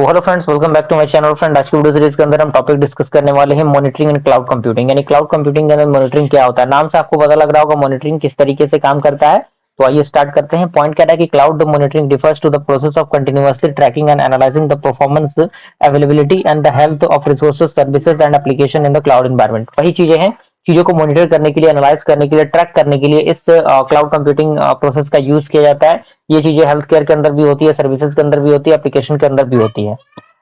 Hello friends, welcome back to my channel. Friend, आज की video series के अंदर हम टॉपिक डिस्कस करने वाले हैं मॉनिटरिंग एंड क्लाउड कंप्यूटिंग। यानी क्लाउड कंप्यूटिंग के अंदर मॉनिटरिंग क्या होता है। नाम से आपको पता लग रहा होगा मॉनिटरिंग किस तरीके से काम करता है। तो आइए स्टार्ट करते हैं। पॉइंट क्या है कि cloud monitoring refers to the process of continuously tracking and analysing the performance, availability and the health of resources, services and application in the cloud environment. वही चीजें हैं, चीजों को मॉनिटर करने के लिए, एनालाइज करने के लिए, ट्रैक करने के लिए इस क्लाउड कंप्यूटिंग प्रोसेस का यूज किया जाता है। ये चीजें हेल्थ केयर के अंदर भी होती है, सर्विसेज के अंदर भी होती है, एप्लीकेशन के अंदर भी होती है।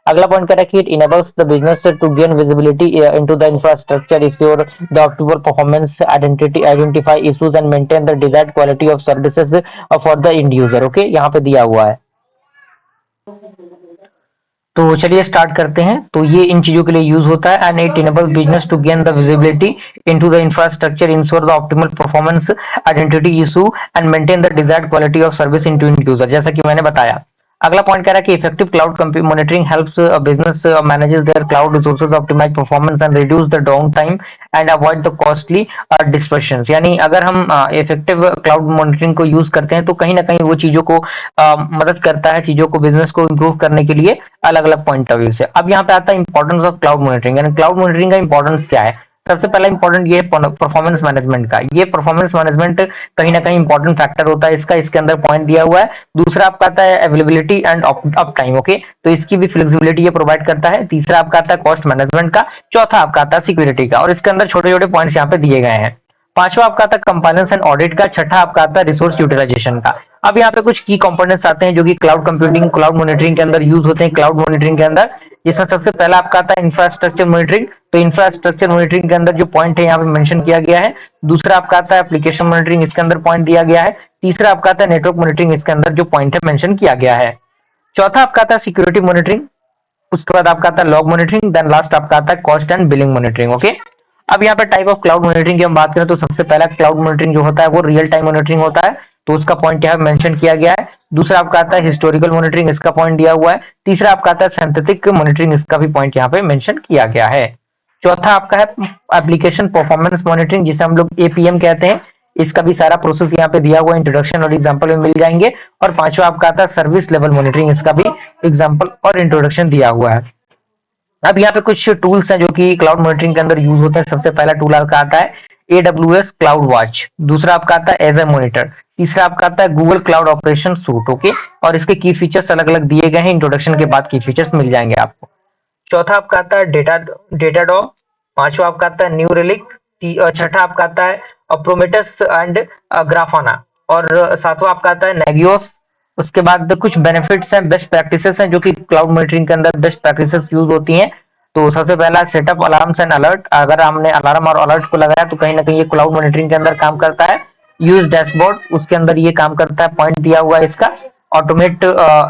अगला पॉइंट क्या है कि it enables the business to gain visibility into the infrastructure, ensure the optimal performance, identify issues and maintain the desired quality of services for the end user. Okay, यहाँ पे दिया हुआ है। तो चलिए स्टार्ट करते हैं। तो ये इन चीजों के लिए यूज होता है। And it enable business to gain the visibility into the infrastructure, ensure the optimal performance, identity issue and maintain the desired quality of service into end user, जैसा कि मैंने बताया। अगला पॉइंट कह रहा है कि effective cloud monitoring helps business manages their cloud resources, optimise performance and reduce the down time and avoid the costly disruptions. यानी अगर हम इफेक्टिव क्लाउड मॉनिटरिंग को यूज करते हैं तो कहीं ना कहीं वो चीजों को मदद करता है, चीजों को, बिजनेस को इंप्रूव करने के लिए अलग अलग पॉइंट ऑफ व्यू से। अब यहाँ पे आता है इंपॉर्टेंस ऑफ क्लाउड मॉनिटरिंग। यानी क्लाउड मॉनिटरिंग का इंपॉर्टेंस क्या है। सबसे पहला इंपॉर्टेंट ये परफॉर्मेंस मैनेजमेंट का। ये परफॉर्मेंस मैनेजमेंट कहीं ना कहीं इंपॉर्टेंट फैक्टर होता है इसका, इसके अंदर पॉइंट दिया हुआ है। दूसरा आपका आता है availability and up time. Okay, तो इसकी भी फ्लेक्सिबिलिटी ये प्रोवाइड करता है। तीसरा आपका आता है कॉस्ट मैनेजमेंट का। चौथा आपका आता है सिक्योरिटी का, और इसके अंदर छोटे छोटे पॉइंट्स यहाँ पे दिए गए हैं। पांचवा आपका आता है कंप्लायंस एंड ऑडिट का। छठा आपका आता है रिसोर्स यूटिलाइजेशन का। अब यहाँ पे कुछ की कंपोनेंट्स आते हैं जो कि क्लाउड कंप्यूटिंग, क्लाउड मॉनिटरिंग के अंदर यूज होते हैं। क्लाउड मॉनिटरिंग के अंदर जिसमें सबसे पहला आपका आता है इंफ्रास्ट्रक्चर मॉनिटरिंग। तो इंफ्रास्ट्रक्चर मॉनिटरिंग के अंदर जो पॉइंट है यहाँ पे मेंशन किया गया है। दूसरा आपका आता है एप्लीकेशन मॉनिटरिंग, इसके अंदर पॉइंट दिया गया है। तीसरा आपका आता है नेटवर्क मॉनिटरिंग, इसके अंदर जो पॉइंट है मेंशन किया गया है। चौथा आपका आता है सिक्योरिटी मॉनिटरिंग। उसके बाद आपका आता है लॉग मॉनिटरिंग। देन लास्ट आपका आता है cost and billing monitoring. Okay, अब यहाँ पे टाइप ऑफ क्लाउड मॉनिटरिंग की हम बात करें तो सबसे पहला क्लाउड मॉनिटरिंग जो होता है वो रियल टाइम मॉनिटरिंग होता है। तो उसका पॉइंट यहाँ मेंशन किया गया है। दूसरा आपका आता है हिस्टोरिकल मॉनिटरिंग, इसका पॉइंट दिया हुआ है। तीसरा आपका आता है सिंथेटिक मॉनिटरिंग, इसका भी पॉइंट यहाँ पे मेंशन किया गया है। चौथा आपका है एप्लीकेशन परफॉर्मेंस मॉनिटरिंग, जिसे हम लोग एपीएम कहते हैं। इसका भी सारा प्रोसेस यहाँ पे दिया हुआ इंट्रोडक्शन और एग्जांपल में मिल जाएंगे। और पांचवा आपका आता है सर्विस लेवल मॉनिटरिंग, इसका भी एग्जांपल और इंट्रोडक्शन दिया हुआ है। अब यहाँ पे कुछ टूल्स हैं जो कि क्लाउड मॉनिटरिंग के अंदर यूज होते हैं। सबसे पहला टूल आपका आता है AWS क्लाउड वॉच। दूसरा आपका आता है एज ए मॉनिटर। तीसरा आपका आता है Google cloud operation suit. Okay, और इसके की फीचर्स अलग अलग दिए गए हैं। इंट्रोडक्शन के बाद की फीचर्स मिल जाएंगे आपको। चौथा आपका आता है डेटाडॉग। पांचवा आपका आता है न्यू रिलिक। छठा आपका आता है प्रोमेथस एंड ग्राफाना। और सातवां आपका आता है नेगियोस। उसके बाद कुछ बेनिफिट्स हैं, बेस्ट प्रैक्टिसेस हैं जो कि क्लाउड मॉनिटरिंग के अंदर बेस्ट प्रैक्टिसेस यूज होती हैं। तो सबसे पहला सेटअप अलार्म्स एंड अलर्ट। अगर हमने अलार्म और अलर्ट को लगाया तो कहीं ना कहीं ये क्लाउड मॉनिटरिंग के अंदर काम करता है। यूज डैशबोर्ड, उसके अंदर ये काम करता है, पॉइंट दिया हुआ है इसका। Automate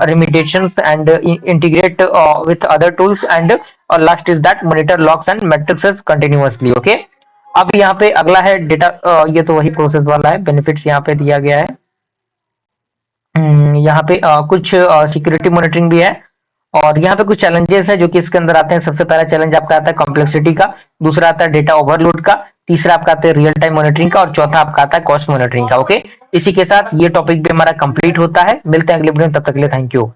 remediations and integrate with other tools and last is that monitor logs and metrics continuously. Okay, अब यहाँ पे अगला है डेटा, ये तो वही प्रोसेस वाला है। बेनिफिट्स यहाँ पे दिया गया है। यहाँ पे कुछ सिक्योरिटी मॉनिटरिंग भी है। और यहाँ पे कुछ चैलेंजेस है जो कि इसके अंदर आते हैं। सबसे पहला चैलेंज आपका आता है कॉम्प्लेक्सिटी का। दूसरा आता है डेटा ओवरलोड का। तीसरा आपका आता है रियल टाइम मॉनिटरिंग का। और चौथा आपका आता है कॉस्ट मॉनिटरिंग का। ओके, इसी के साथ ये टॉपिक भी हमारा कंप्लीट होता है। मिलते हैं अगले वीडियो में, तब तक के लिए थैंक यू।